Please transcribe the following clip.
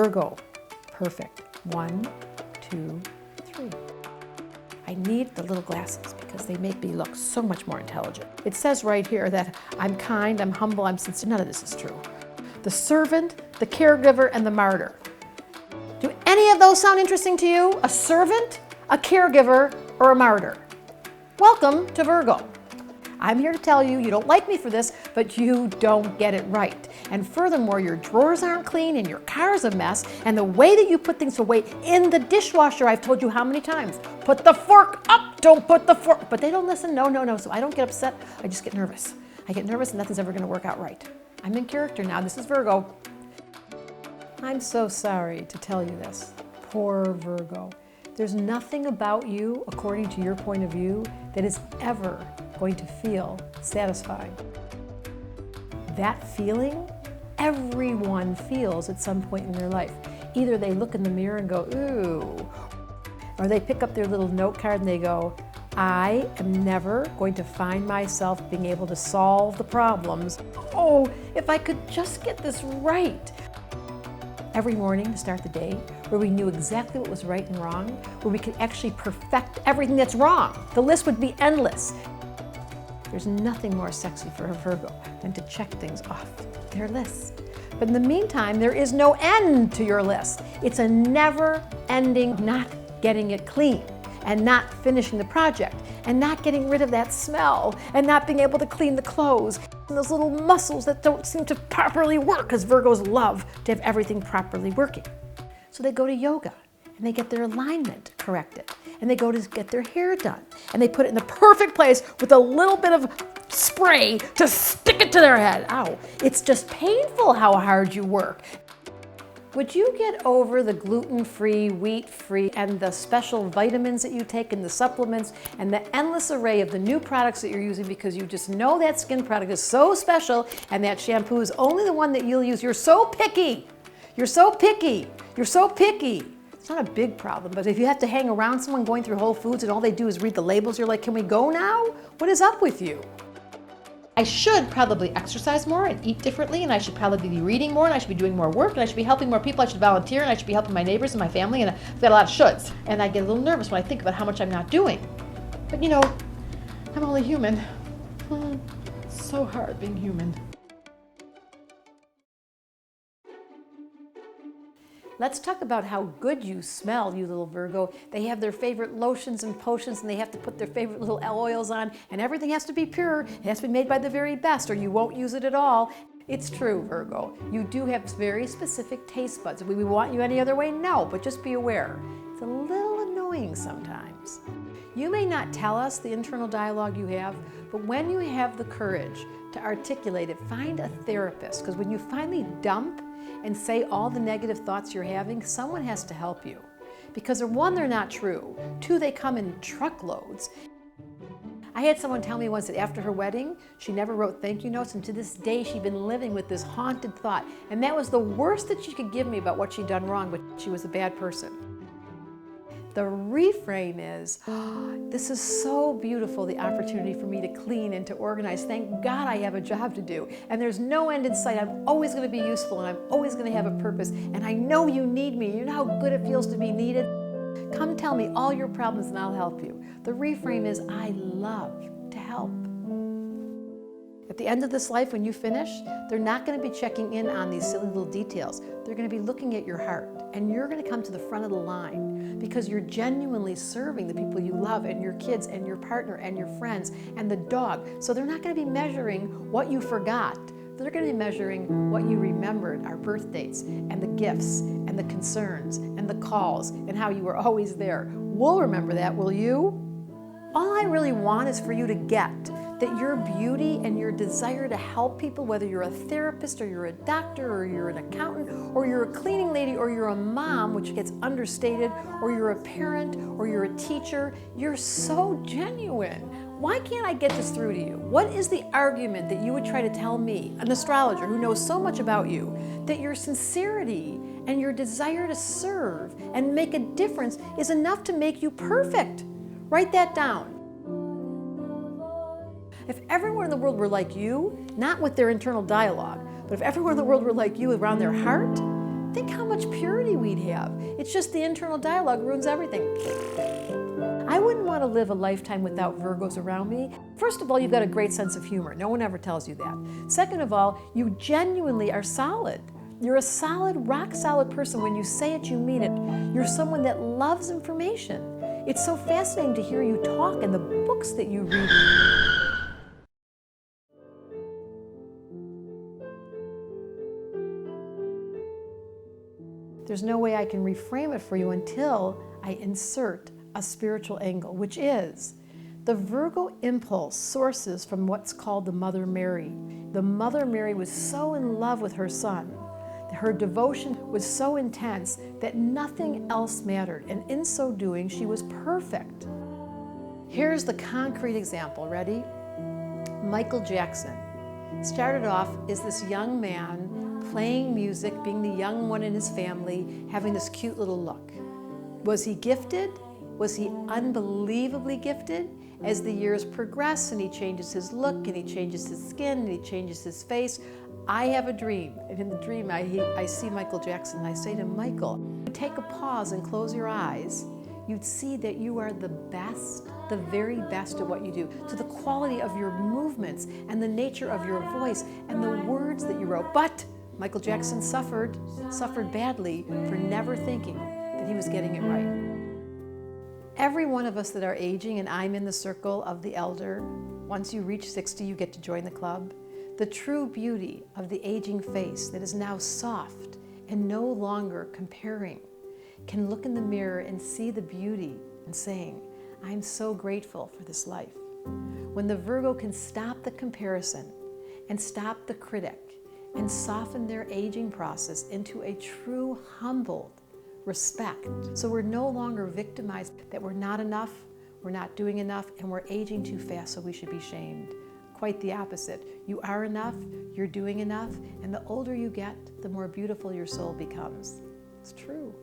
Virgo. Perfect. 1, 2, 3. I need the little glasses because they make me look so much more intelligent. It says right here that I'm kind, I'm humble, I'm sincere. None of this is true. The servant, the caregiver, and the martyr. Do any of those sound interesting to you? A servant, a caregiver, or a martyr? Welcome to Virgo. I'm here to tell you, you don't like me for this, but you don't get it right. And furthermore, your drawers aren't clean and your car's a mess, and the way that you put things away in the dishwasher, I've told you how many times, put the fork up, don't put the fork, but they don't listen, no, so I don't get upset, I just get nervous. I get nervous and nothing's ever gonna work out right. I'm in character now, this is Virgo. I'm so sorry to tell you this, poor Virgo. There's nothing about you, according to your point of view, that is ever going to feel satisfying. That feeling, everyone feels at some point in their life. Either they look in the mirror and go, ooh, or they pick up their little note card and they go, I am never going to find myself being able to solve the problems. Oh, if I could just get this right. Every morning to start the day, where we knew exactly what was right and wrong, where we could actually perfect everything that's wrong. The list would be endless. There's nothing more sexy for a Virgo than to check things off their list. But in the meantime, there is no end to your list. It's a never-ending not getting it clean and not finishing the project and not getting rid of that smell and not being able to clean the clothes and those little muscles that don't seem to properly work, because Virgos love to have everything properly working. So they go to yoga and they get their alignment corrected, and they go to get their hair done, and they put it in the perfect place with a little bit of spray to stick it to their head. Ow, it's just painful how hard you work. Would you get over the gluten-free, wheat-free, and the special vitamins that you take and the supplements and the endless array of the new products that you're using because you just know that skin product is so special and that shampoo is only the one that you'll use? You're so picky. You're so picky. You're so picky. It's not a big problem, but if you have to hang around someone going through Whole Foods and all they do is read the labels, you're like, can we go now? What is up with you? I should probably exercise more and eat differently, and I should probably be reading more, and I should be doing more work, and I should be helping more people, I should volunteer, and I should be helping my neighbors and my family, and I've got a lot of shoulds. And I get a little nervous when I think about how much I'm not doing. But you know, I'm only human. It's so hard being human. Let's talk about how good you smell, you little Virgo. They have their favorite lotions and potions, and they have to put their favorite little oils on, and everything has to be pure. It has to be made by the very best, or you won't use it at all. It's true, Virgo. You do have very specific taste buds. Would we want you any other way? No, but just be aware. It's a little annoying sometimes. You may not tell us the internal dialogue you have, but when you have the courage to articulate it, find a therapist, because when you finally dump and say all the negative thoughts you're having, someone has to help you. Because one, they're not true. Two, they come in truckloads. I had someone tell me once that after her wedding, she never wrote thank you notes, and to this day she'd been living with this haunted thought. And that was the worst that she could give me about what she'd done wrong, but she was a bad person. The reframe is, oh, this is so beautiful, the opportunity for me to clean and to organize. Thank God I have a job to do. And there's no end in sight. I'm always going to be useful, and I'm always going to have a purpose. And I know you need me. You know how good it feels to be needed? Come tell me all your problems and I'll help you. The reframe is, I love to help. At the end of this life, when you finish, they're not going to be checking in on these silly little details. They're going to be looking at your heart, and you're going to come to the front of the line because you're genuinely serving the people you love and your kids and your partner and your friends and the dog. So they're not going to be measuring what you forgot. They're going to be measuring what you remembered, our birth dates and the gifts and the concerns and the calls and how you were always there. We'll remember that, will you? All I really want is for you to get that your beauty and your desire to help people, whether you're a therapist or you're a doctor or you're an accountant or you're a cleaning lady or you're a mom, which gets understated, or you're a parent or you're a teacher, you're so genuine. Why can't I get this through to you? What is the argument that you would try to tell me, an astrologer who knows so much about you, that your sincerity and your desire to serve and make a difference is enough to make you perfect? Write that down. If everyone in the world were like you, not with their internal dialogue, but if everyone in the world were like you around their heart, think how much purity we'd have. It's just the internal dialogue ruins everything. I wouldn't want to live a lifetime without Virgos around me. First of all, you've got a great sense of humor. No one ever tells you that. Second of all, you genuinely are solid. You're a solid, rock solid person. When you say it, you mean it. You're someone that loves information. It's so fascinating to hear you talk and the books that you read. There's no way I can reframe it for you until I insert a spiritual angle, which is the Virgo impulse sources from what's called the Mother Mary. The Mother Mary was so in love with her son. Her devotion was so intense that nothing else mattered, and in so doing, she was perfect. Here's the concrete example. Ready? Michael Jackson started off as this young man playing music, being the young one in his family, having this cute little look. Was he gifted? Was he unbelievably gifted? As the years progress and he changes his look and he changes his skin and he changes his face, I have a dream, and in the dream I see Michael Jackson and I say to him, Michael, take a pause and close your eyes. You'd see that you are the best, the very best at what you do, to the quality of your movements and the nature of your voice and the words that you wrote. But Michael Jackson suffered badly for never thinking that he was getting it right. Every one of us that are aging, and I'm in the circle of the elder, once you reach 60, you get to join the club. The true beauty of the aging face that is now soft and no longer comparing can look in the mirror and see the beauty and saying, I'm so grateful for this life. When the Virgo can stop the comparison and stop the critic and soften their aging process into a true humbled respect. So we're no longer victimized that we're not enough, we're not doing enough, and we're aging too fast, so we should be shamed. Quite the opposite. You are enough, you're doing enough, and the older you get, the more beautiful your soul becomes. It's true.